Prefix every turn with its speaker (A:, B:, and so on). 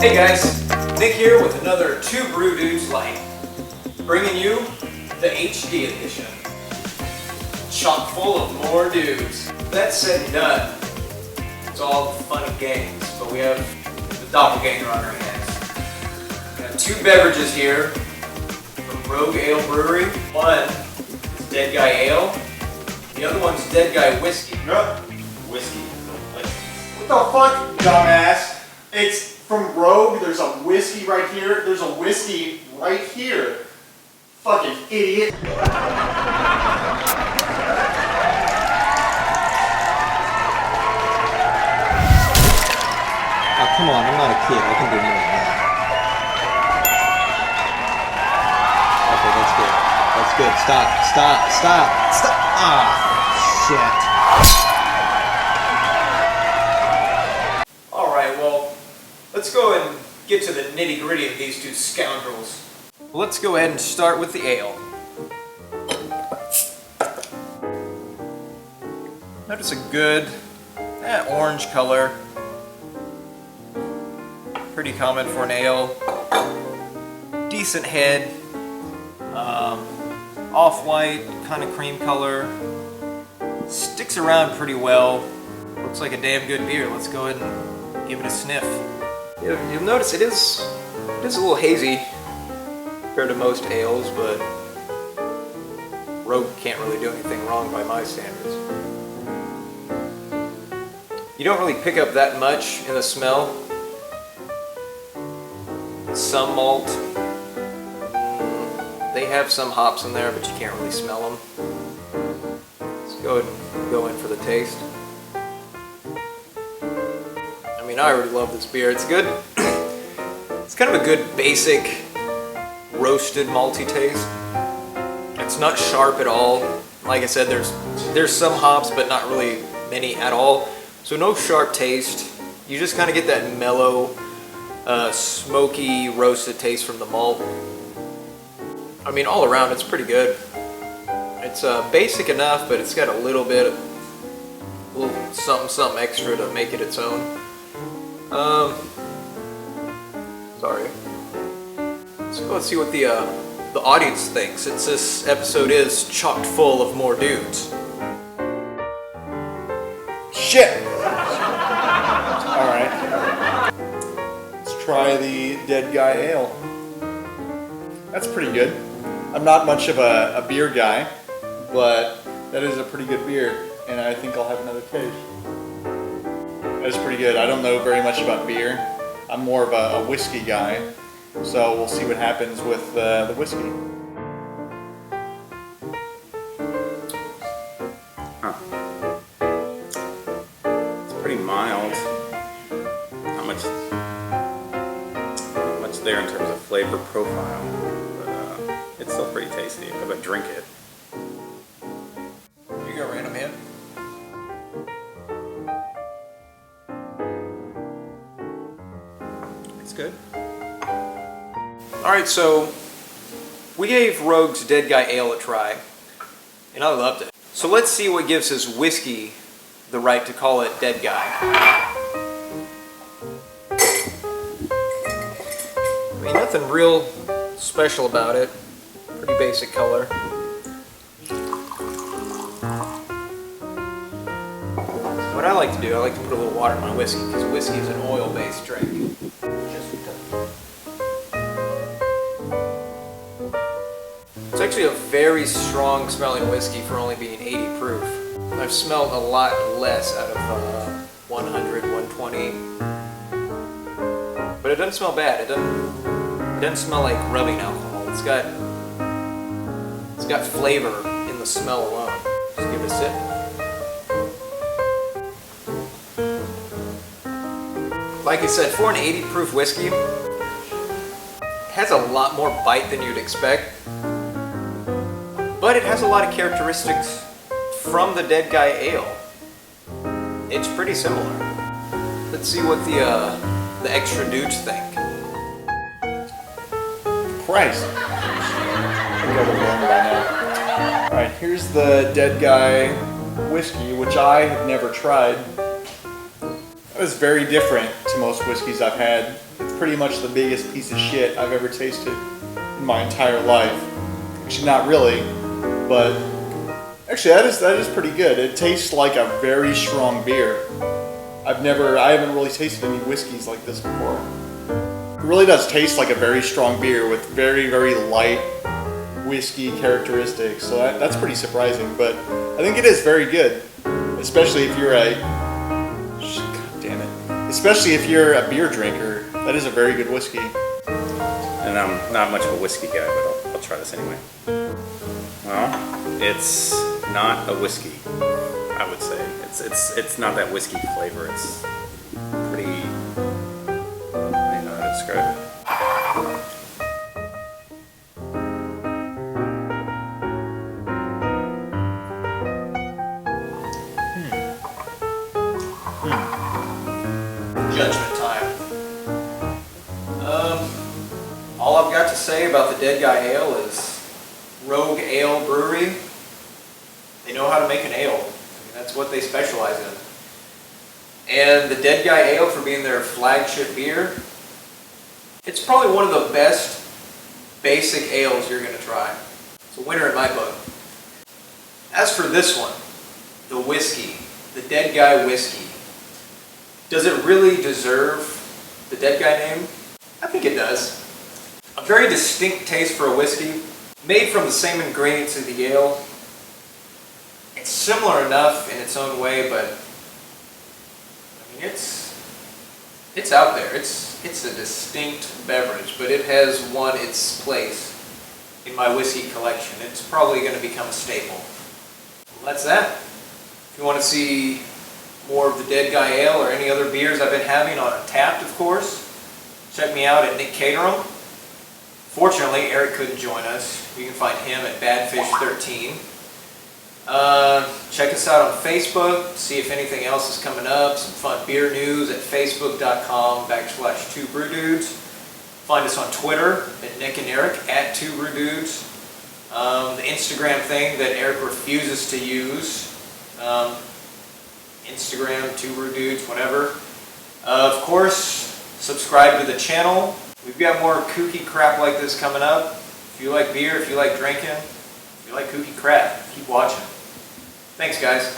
A: Hey guys, Nick here with another Two Brew Dudes Lite, bringing you the HD edition, chock full of more dudes. That said and done, it's all fun and games, but we have the doppelganger on our hands. We got two beverages here from Rogue Ale Brewery. One is Dead Guy Ale, the other one's Dead Guy Whiskey.
B: Whiskey. What the fuck, dumbass? It's from Rogue. There's a whiskey right here. There's a whiskey right here. Fucking idiot.
C: Oh, come on, I'm not a kid. I can do more than that. Okay, that's good. Stop. Ah, shit.
A: Alright, well, let's go and get to the nitty-gritty of these two scoundrels. Let's go ahead and start with the ale. Notice a good orange color. Pretty common for an ale. Decent head. Off-white, kind of cream color. Sticks around pretty well. Looks like a damn good beer. Let's go ahead and give it a sniff. You'll notice it is a little hazy compared to most ales, but Rogue can't really do anything wrong by my standards. You don't really pick up that much in the smell. Some malt. They have some hops in there, but you can't really smell them. Let's go ahead and go in for the taste. I mean, I already love this beer. It's good. It's kind of a good basic roasted malty taste. It's not sharp at all. Like I said, there's some hops, but not really many at all. So no sharp taste. You just kind of get that mellow, smoky, roasted taste from the malt. I mean, all around, it's pretty good. It's basic enough, but it's got a little something extra to make it its own. Sorry. So let's see what the audience thinks, since this episode is chock full of more dudes.
B: Shit! Alright. Let's try the Dead Guy Ale. That's pretty good. I'm not much of a beer guy, but that is a pretty good beer, and I think I'll have another taste. That's pretty good. I don't know very much about beer. I'm more of a whiskey guy, so we'll see what happens with the whiskey.
D: Huh. It's pretty mild. Not much there in terms of flavor profile, but it's still pretty tasty. How about drink it?
A: You go, random hit. It's good. Alright, so we gave Rogue's Dead Guy Ale a try, and I loved it. So let's see what gives his whiskey the right to call it Dead Guy. I mean, nothing real special about it. Pretty basic color. What I like to do, I like to put a little water in my whiskey, because whiskey is an oil-based drink. It's actually a very strong smelling whiskey for only being 80 proof. I've smelled a lot less out of 100, 120. But it doesn't smell bad. It doesn't smell like rubbing alcohol. It's got flavor in the smell alone. Just give it a sip. Like I said, for an 80 proof whiskey, it has a lot more bite than you'd expect. But it has a lot of characteristics from the Dead Guy Ale. It's pretty similar. Let's see what the extra dudes think.
B: Christ. I think I would learn by now. Alright, here's the Dead Guy whiskey, which I have never tried. That is very different to most whiskeys I've had. It's pretty much the biggest piece of shit I've ever tasted in my entire life. Actually, not really, but actually that is pretty good. It tastes like a very strong beer. I haven't really tasted any whiskeys like this before. It really does taste like a very strong beer with very, very light whiskey characteristics. So that's pretty surprising, but I think it is very good, especially if you're especially if you're a beer drinker. That is a very good whiskey.
D: And I'm not much of a whiskey guy, but I'll try this anyway. Well, it's not a whiskey, I would say. It's not that whiskey flavor. It's pretty, I don't know how to describe it.
A: Judgment time. All I've got to say about the Dead Guy Ale is Rogue Ale Brewery. They know how to make an ale. I mean, that's what they specialize in. And the Dead Guy Ale, for being their flagship beer, it's probably one of the best basic ales you're going to try. It's a winner in my book. As for this one, the whiskey, the Dead Guy whiskey, does it really deserve the Dead Guy name? I think it does. A very distinct taste for a whiskey, made from the same ingredients as the ale. It's similar enough in its own way, but I mean, it's out there. It's a distinct beverage, but it has won its place in my whiskey collection. It's probably going to become a staple. Well, that's that. If you want to see more of the Dead Guy Ale or any other beers I've been having on Untapped, of course, check me out at Nick Caterham. Fortunately, Eric couldn't join us. You can find him at Badfish13. Check us out on Facebook, see if anything else is coming up, some fun beer news at facebook.com/2brewdudes. Find us on Twitter at Nick and Eric at 2brewdudes. The Instagram thing that Eric refuses to use, Instagram, 2brewdudes, whatever. Of course, subscribe to the channel. We've got more kooky crap like this coming up. If you like beer, if you like drinking, if you like kooky crap, keep watching. Thanks, guys.